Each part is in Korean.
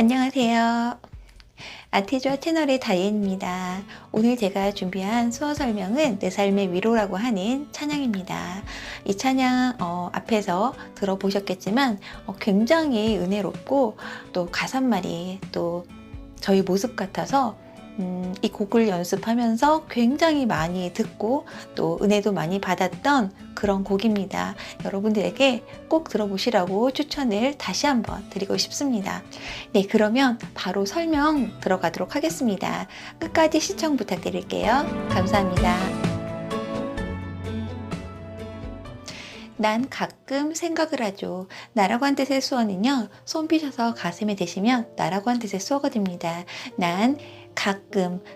안녕하세요. 아티조아 채널의 다이앤입니다. 오늘 제가 준비한 수어 설명은 내 삶의 위로라고 하는 찬양입니다. 이 찬양 앞에서 들어보셨겠지만 굉장히 은혜롭고 또 가사말이 또 저희 모습 같아서 이 곡을 연습하면서 굉장히 많이 듣고 또 은혜도 많이 받았던 그런 곡입니다. 여러분들에게 꼭 들어보시라고 추천을 다시 한번 드리고 싶습니다. 네, 그러면 바로 설명 들어가도록 하겠습니다. 끝까지 시청 부탁드릴게요. 감사합니다. 난 가끔 생각을 하죠. 나라고 한 뜻의 수어는요, 손 피셔서 가슴에 대시면 나라고 한 뜻의 수어가 됩니다. 난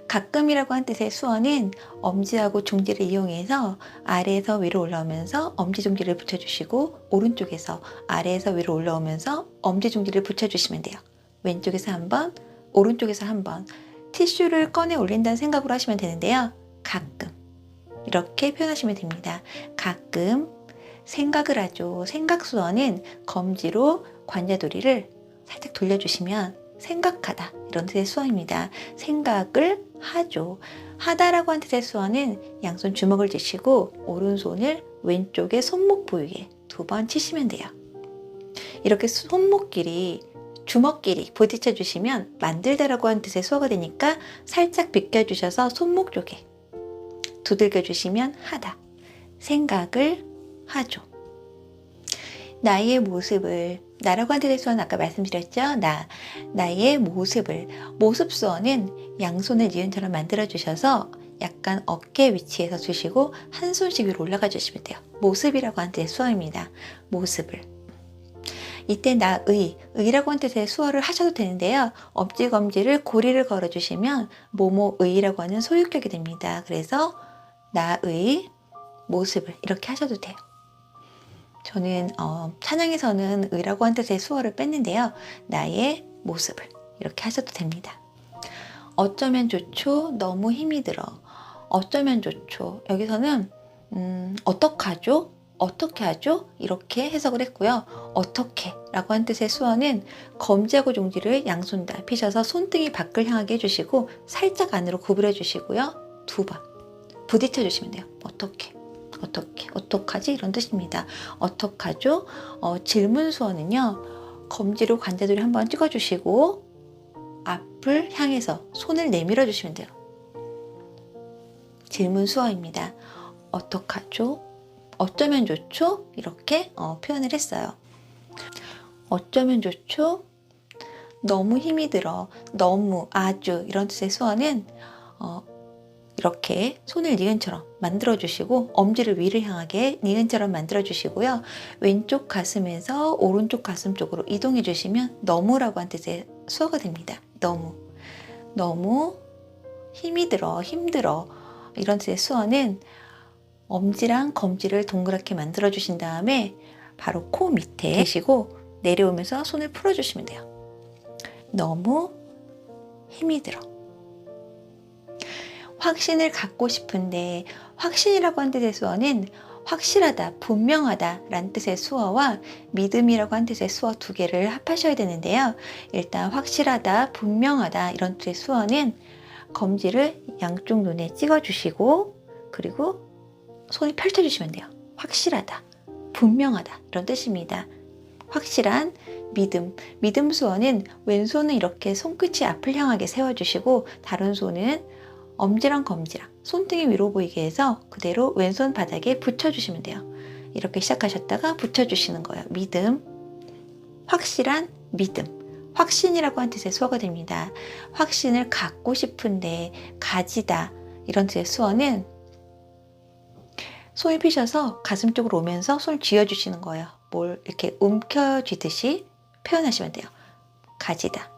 가끔이라고 한 뜻의 수어는 엄지하고 중지를 이용해서 아래에서 위로 올라오면서 엄지 중지를 붙여주시고, 오른쪽에서 아래에서 위로 올라오면서 엄지 중지를 붙여주시면 돼요. 왼쪽에서 한 번, 오른쪽에서 한 번, 티슈를 꺼내 올린다는 생각으로 하시면 되는데요. 가끔 이렇게 표현하시면 됩니다. 가끔 생각을 하죠. 생각수어는 검지로 관자놀이를 살짝 돌려주시면 생각하다 이런 뜻의 수어입니다. 생각을 하죠. 하다라고 한 뜻의 수어는 양손 주먹을 쥐시고 오른손을 왼쪽에 손목 부위에 2번 치시면 돼요. 이렇게 손목끼리 주먹끼리 부딪혀 주시면 만들다라고 한 뜻의 수어가 되니까 살짝 비껴주셔서 손목 쪽에 두들겨 주시면 하다. 생각을 하죠. 나의 모습을, 나라고 한 뜻의 수어는 아까 말씀드렸죠. 나의 모습을, 모습 수어는 양손을 니은처럼 만들어 주셔서 약간 어깨 위치에서 주시고 한 손씩 위로 올라가 주시면 돼요. 모습이라고 한 뜻의 수어입니다. 모습을. 이때 의라고 한 뜻의 수어를 하셔도 되는데요. 엄지 검지를 고리를 걸어 주시면 뭐뭐의라고 하는 소유격이 됩니다. 그래서 나의 모습을 이렇게 하셔도 돼요. 저는 찬양에서는 의라고 한 뜻의 수어를 뺐는데요. 나의 모습을 이렇게 하셔도 됩니다. 어쩌면 좋죠. 너무 힘이 들어. 어쩌면 좋죠. 여기서는 어떡하죠? 어떻게 하죠? 이렇게 해석을 했고요. 어떻게 라고 한 뜻의 수어는 검지하고 중지를 양손 다 피셔서 손등이 밖을 향하게 해주시고 살짝 안으로 구부려 주시고요. 2번 부딪혀 주시면 돼요. 어떡하지? 이런 뜻입니다. 어떡하죠? 질문 수어는요. 검지로 관자놀이 한번 찍어주시고 앞을 향해서 손을 내밀어 주시면 돼요. 질문 수어입니다. 어떡하죠? 어쩌면 좋죠? 이렇게 표현을 했어요. 어쩌면 좋죠? 너무 힘이 들어. 너무, 아주 이런 뜻의 수어는 이렇게 손을 니은처럼 만들어 주시고 엄지를 위를 향하게 니은처럼 만들어 주시고요. 왼쪽 가슴에서 오른쪽 가슴 쪽으로 이동해 주시면 너무라고 한 뜻의 수어가 됩니다. 너무 힘이 들어, 힘들어 이런 뜻의 수어는 엄지랑 검지를 동그랗게 만들어 주신 다음에 바로 코 밑에 대시고 내려오면서 손을 풀어 주시면 돼요. 너무 힘이 들어. 확신을 갖고 싶은데, 확신이라고 한 뜻의 수어는 확실하다, 분명하다 라는 뜻의 수어와 믿음이라고 한 뜻의 수어 2개를 합하셔야 되는데요. 일단 확실하다, 분명하다 이런 뜻의 수어는 검지를 양쪽 눈에 찍어 주시고 그리고 손을 펼쳐 주시면 돼요. 확실하다, 분명하다 이런 뜻입니다. 확실한 믿음 수어는 왼손은 이렇게 손끝이 앞을 향하게 세워주시고 다른 손은 엄지랑 검지랑 손등이 위로 보이게 해서 그대로 왼손 바닥에 붙여주시면 돼요. 이렇게 시작하셨다가 붙여주시는 거예요. 믿음, 확실한 믿음, 확신이라고 한 뜻의 수어가 됩니다. 확신을 갖고 싶은데 가지다 이런 뜻의 수어는 손을 피셔서 가슴 쪽으로 오면서 손을 쥐어주시는 거예요. 뭘 이렇게 움켜쥐듯이 표현하시면 돼요. 가지다,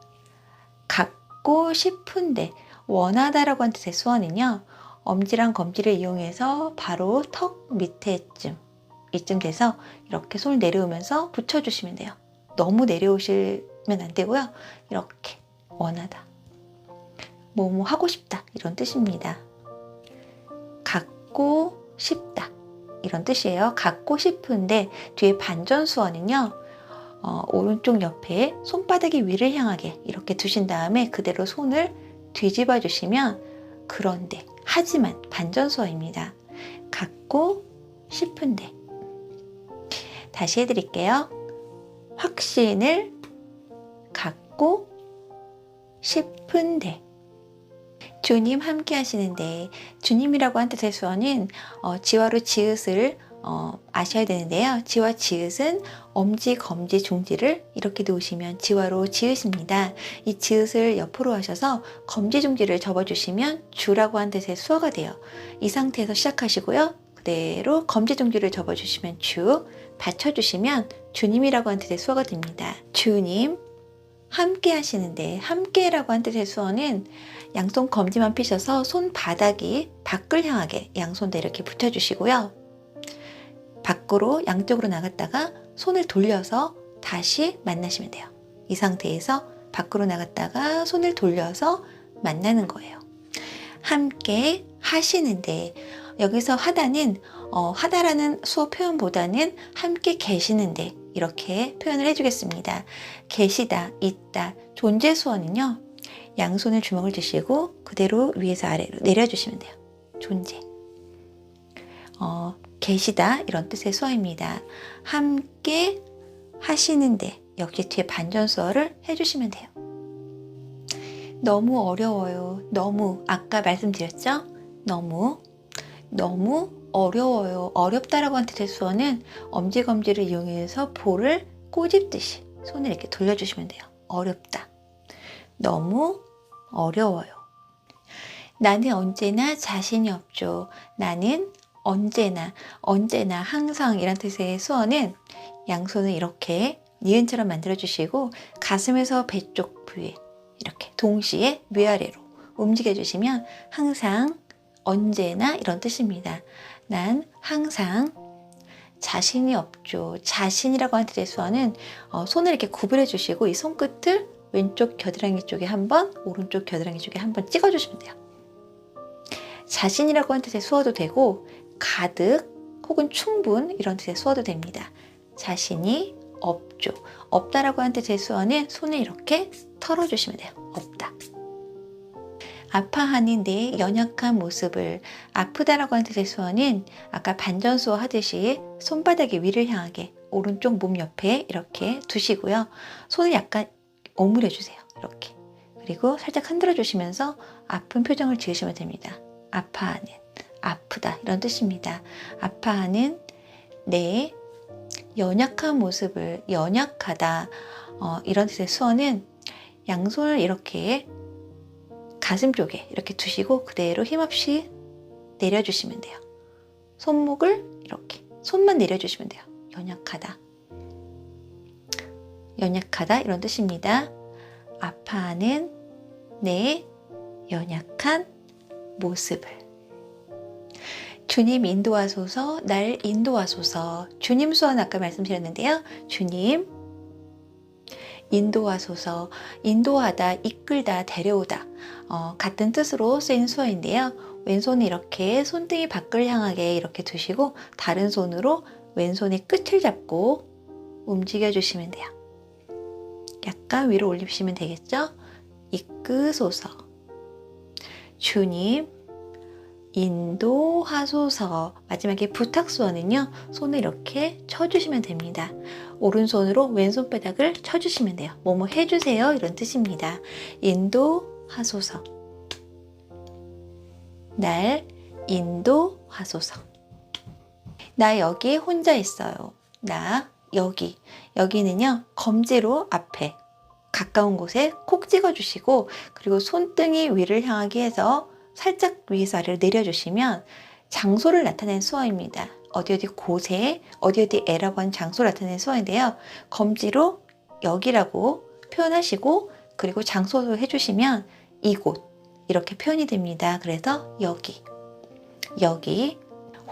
갖고 싶은데 원하다라고 한 뜻의 수어는요. 엄지랑 검지를 이용해서 바로 턱 이쯤 돼서 이렇게 손을 내려오면서 붙여주시면 돼요. 너무 내려오시면 안 되고요. 이렇게 원하다, 뭐뭐 하고 싶다 이런 뜻입니다. 갖고 싶다 이런 뜻이에요. 갖고 싶은데 뒤에 반전 수어는요. 오른쪽 옆에 손바닥이 위를 향하게 이렇게 두신 다음에 그대로 손을 뒤집어 주시면 그런데 하지만 반전수어입니다. 갖고 싶은데 다시 해드릴게요. 확신을 갖고 싶은데 주님 함께 하시는데 주님이라고 한 뜻의 수어는 지화로 지읒을 아셔야 되는데요. 지와 지읒은 엄지, 검지, 중지를 이렇게 놓으시면 지화로 지읒입니다. 이 지읒을 옆으로 하셔서 검지, 중지를 접어주시면 주라고 한 뜻의 수어가 돼요. 이 상태에서 시작하시고요. 그대로 검지, 중지를 접어주시면 주, 받쳐주시면 주님이라고 한 뜻의 수어가 됩니다. 주님 함께 하시는데 함께라고 한 뜻의 수어는 양손 검지만 펴셔서 손바닥이 밖을 향하게 양손 이렇게 붙여주시고요. 밖으로 양쪽으로 나갔다가 손을 돌려서 다시 만나시면 돼요. 이 상태에서 밖으로 나갔다가 손을 돌려서 만나는 거예요. 함께 하시는데 여기서 하다는 하다라는 수어 표현보다는 함께 계시는데 이렇게 표현을 해주겠습니다. 계시다, 있다, 존재 수어는요. 양손을 주먹을 주시고 그대로 위에서 아래로 내려주시면 돼요. 존재. 계시다 이런 뜻의 수어입니다. 함께 하시는데 역시 뒤에 반전수어를 해주시면 돼요. 너무 어려워요. 너무 아까 말씀드렸죠? 너무 어려워요. 어렵다라고 한 뜻의 수어는 엄지검지를 이용해서 볼을 꼬집듯이 손을 이렇게 돌려주시면 돼요. 어렵다. 너무 어려워요. 나는 언제나 자신이 없죠. 나는 언제나 항상 이란 뜻의 수어는 양손을 이렇게 니은처럼 만들어 주시고 가슴에서 배 쪽 부위 이렇게 동시에 위아래로 움직여 주시면 항상 언제나 이런 뜻입니다. 난 항상 자신이 없죠. 자신이라고 하는 뜻의 수어는 손을 이렇게 구부려 주시고 이 손끝을 왼쪽 겨드랑이 쪽에 한번 오른쪽 겨드랑이 쪽에 한번 찍어 주시면 돼요. 자신이라고 하는 뜻의 수어도 되고 가득 혹은 충분 이런 뜻의 수어도 됩니다. 자신이 없죠. 없다라고 하는 뜻의 수어는 손을 이렇게 털어주시면 돼요. 없다. 아파하는 내 연약한 모습을 아프다라고 하는 뜻의 수어는 아까 반전수어 하듯이 손바닥이 위를 향하게 오른쪽 몸 옆에 이렇게 두시고요. 손을 약간 오므려 주세요. 이렇게. 그리고 살짝 흔들어 주시면서 아픈 표정을 지으시면 됩니다. 아파하는, 아프다 이런 뜻입니다. 아파하는 내 연약한 모습을 연약하다 이런 뜻의 수어는 양손을 이렇게 가슴 쪽에 이렇게 두시고 그대로 힘없이 내려주시면 돼요. 손목을 이렇게 손만 내려주시면 돼요. 연약하다 이런 뜻입니다. 아파하는 내 연약한 모습을 주님 인도하소서, 날 인도하소서. 주님 수어는 아까 말씀드렸는데요. 주님 인도하소서, 인도하다, 이끌다, 데려오다 같은 뜻으로 쓰인 수어인데요. 왼손을 이렇게 손등이 밖을 향하게 이렇게 두시고 다른 손으로 왼손의 끝을 잡고 움직여 주시면 돼요. 약간 위로 올리시면 되겠죠? 이끄소서. 주님 인도하소서. 마지막에 부탁수어는요. 손을 이렇게 쳐주시면 됩니다. 오른손으로 왼손바닥을 쳐주시면 돼요. 뭐뭐 해주세요 이런 뜻입니다. 인도하소서. 날 인도하소서. 나 여기 혼자 있어요. 나 여기. 여기는요. 검지로 앞에 가까운 곳에 콕 찍어주시고 그리고 손등이 위를 향하게 해서 살짝 위에서 아래로 내려주시면 장소를 나타내는 수어입니다. 어디 곳에 어디 에라고 하는 장소를 나타내는 수어인데요. 검지로 여기라고 표현하시고 그리고 장소도 해주시면 이곳 이렇게 표현이 됩니다. 그래서 여기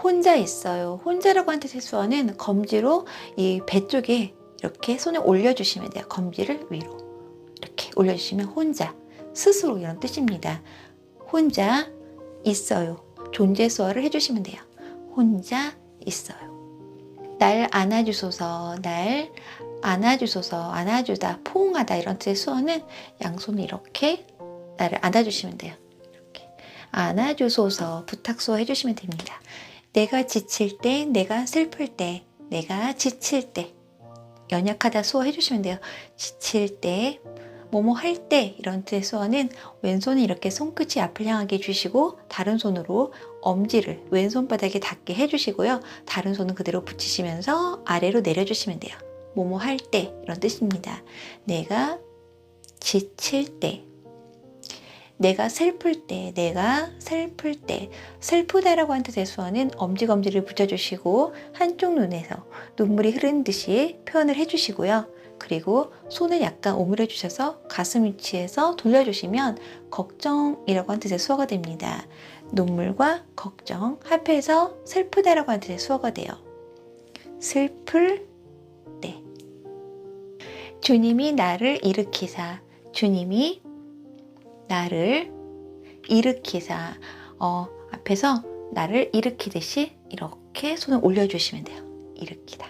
혼자 있어요. 혼자라고 하는 뜻의 수어는 검지로 이 배 쪽에 이렇게 손을 올려주시면 돼요. 검지를 위로 이렇게 올려주시면 혼자 스스로 이런 뜻입니다. 혼자 있어요. 존재 수어를 해주시면 돼요. 혼자 있어요. 날 안아주소서, 날 안아주소서, 안아주다, 포옹하다 이런 뜻의 수어는 양손을 이렇게 나를 안아주시면 돼요. 이렇게 안아주소서 부탁수어 해주시면 됩니다. 내가 지칠 때, 내가 슬플 때, 내가 지칠 때 연약하다 수어 해주시면 돼요. 지칠 때, 뭐뭐 할 때 이런 뜻의 수어는 왼손은 이렇게 손끝이 앞을 향하게 해주시고 다른 손으로 엄지를 왼손바닥에 닿게 해주시고요. 다른 손은 그대로 붙이시면서 아래로 내려주시면 돼요. 뭐뭐 할 때 이런 뜻입니다. 내가 지칠 때, 내가 슬플 때, 내가 슬플 때, 슬프다라고 한 뜻의 수어는 엄지검지를 붙여주시고 한쪽 눈에서 눈물이 흐르는 듯이 표현을 해주시고요. 그리고 손을 약간 오므려 주셔서 가슴 위치에서 돌려주시면 걱정이라고 한 뜻의 수어가 됩니다. 눈물과 걱정 합해서 슬프다라고 한 뜻의 수어가 돼요. 슬플 때. 주님이 나를 일으키사, 주님이 나를 일으키사, 앞에서 나를 일으키듯이 이렇게 손을 올려주시면 돼요. 일으키다.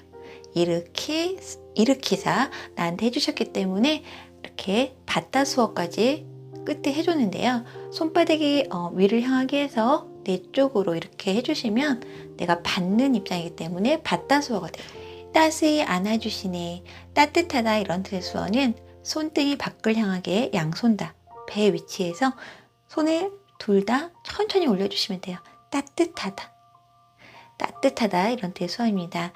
일으키사 나한테 해주셨기 때문에 이렇게 받다 수어까지 끝에 해줬는데요. 손바닥이 위를 향하게 해서 내 쪽으로 이렇게 해주시면 내가 받는 입장이기 때문에 받다 수어가 돼요. 따스히 안아주시네, 따뜻하다 이런 뜻의 수어는 손등이 밖을 향하게 양손 다 배 위치에서 손을 둘 다 천천히 올려주시면 돼요. 따뜻하다, 따뜻하다 이런 뜻의 수어입니다.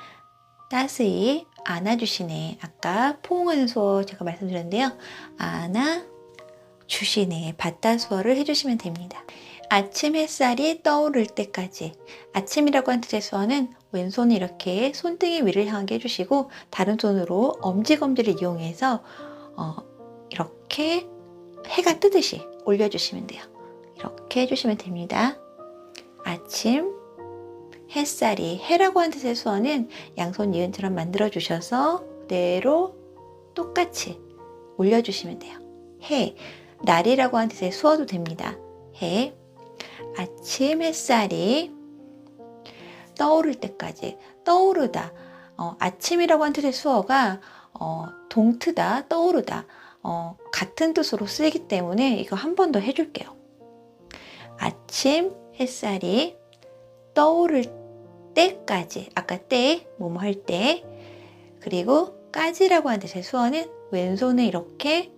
따스히 안아주시네. 아까 포옹하는 수어 제가 말씀드렸는데요. 안아주시네. 받다 수어를 해주시면 됩니다. 아침 햇살이 떠오를 때까지. 아침이라고 한 뜻의 수어는 왼손을 이렇게 손등이 위를 향하게 해주시고 다른 손으로 엄지검지를 이용해서 이렇게 해가 뜨듯이 올려주시면 돼요. 이렇게 해주시면 됩니다. 아침 햇살이, 해라고 한 뜻의 수어는 양손 니은처럼 만들어 주셔서 그대로 똑같이 올려주시면 돼요. 해, 날이라고 한 뜻의 수어도 됩니다. 해, 아침 햇살이 떠오를 때까지. 떠오르다, 아침이라고 한 뜻의 수어가 동트다, 떠오르다 같은 뜻으로 쓰이기 때문에 이거 한 번 더 해줄게요. 아침 햇살이 떠오를 때까지. 아까 때, 뭐뭐 할 때. 그리고 까지라고 하는 뜻의 수어는 왼손을 이렇게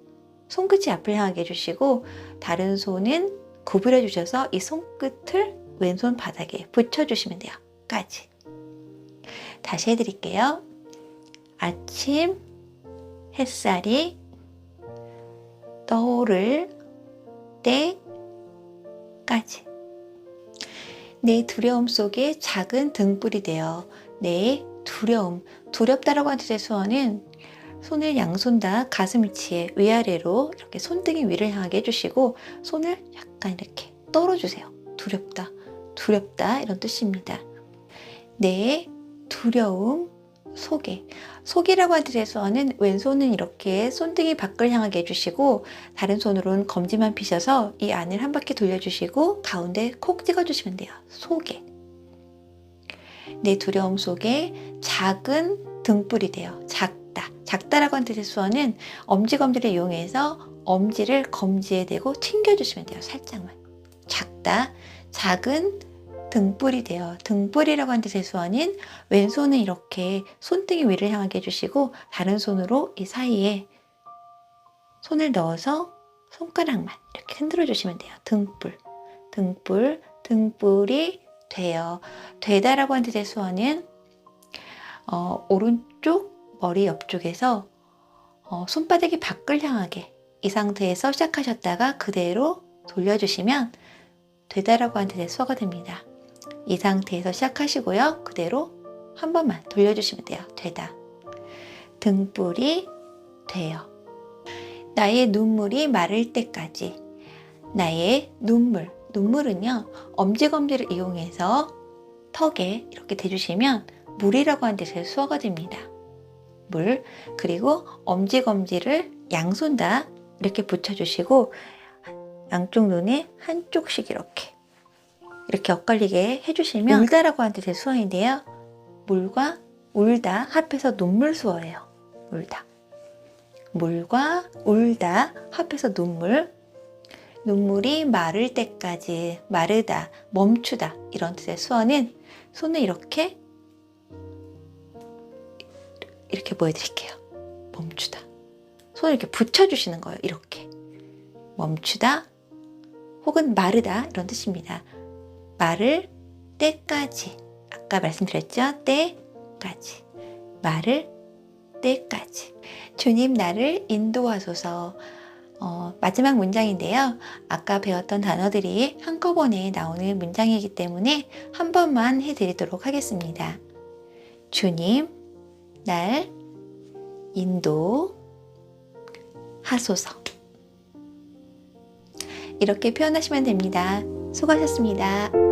손끝이 앞을 향하게 해주시고 다른 손은 구부려 주셔서 이 손끝을 왼손 바닥에 붙여주시면 돼요. 까지. 다시 해드릴게요. 아침 햇살이 떠오를 때까지. 내 두려움 속에 작은 등불이 되어. 내 두려움, 두렵다라고 하는 뜻의 수어는 손을 양손 다 가슴 위치에 위아래로 이렇게 손등이 위를 향하게 해주시고 손을 약간 이렇게 떨어주세요. 두렵다, 두렵다 이런 뜻입니다. 내 두려움 속에. 속이라고 하는 뜻의 수어는 왼손은 이렇게 손등이 밖을 향하게 해주시고 다른 손으로는 검지만 피셔서 이 안을 한 바퀴 돌려주시고 가운데 콕 찍어주시면 돼요. 속에. 내 두려움 속에 작은 등불이 되어. 작다. 작다라고 하는 뜻의 수어는 엄지검지를 이용해서 엄지를 검지에 대고 튕겨주시면 돼요. 살짝만. 작다. 작은 등불이 되어. 등불이라고 하는 뜻의 수어는 왼손은 이렇게 손등이 위를 향하게 해주시고 다른 손으로 이 사이에 손을 넣어서 손가락만 이렇게 흔들어 주시면 돼요. 등불, 등불, 등불이 되어. 되다라고 하는 뜻의 수어는 오른쪽 머리 옆쪽에서 손바닥이 밖을 향하게 이 상태에서 시작하셨다가 그대로 돌려주시면 되다라고 하는 뜻의 수어가 됩니다. 이 상태에서 시작하시고요. 그대로 한 번만 돌려주시면 돼요. 되다. 등불이 되어. 나의 눈물이 마를 때까지. 나의 눈물. 눈물은요. 엄지검지를 이용해서 턱에 이렇게 대주시면 물이라고 하는 뜻의 수어가 됩니다. 물. 그리고 엄지검지를 양손 다 이렇게 붙여주시고 양쪽 눈에 한쪽씩 이렇게 엇갈리게 해주시면 울다라고 하는 뜻의 수어인데요. 물과 울다 합해서 눈물 수어예요. 울다. 물과 울다 합해서 눈물. 눈물이 마를 때까지, 마르다, 멈추다 이런 뜻의 수어는 손을 이렇게 보여드릴게요. 멈추다. 손을 이렇게 붙여주시는 거예요. 이렇게. 멈추다 혹은 마르다 이런 뜻입니다. 마를 때까지. 아까 말씀드렸죠? 때까지. 마를 때까지. 주님 나를 인도하소서. 마지막 문장인데요. 아까 배웠던 단어들이 한꺼번에 나오는 문장이기 때문에 한 번만 해드리도록 하겠습니다. 주님, 날 인도하소서. 이렇게 표현하시면 됩니다. 수고하셨습니다.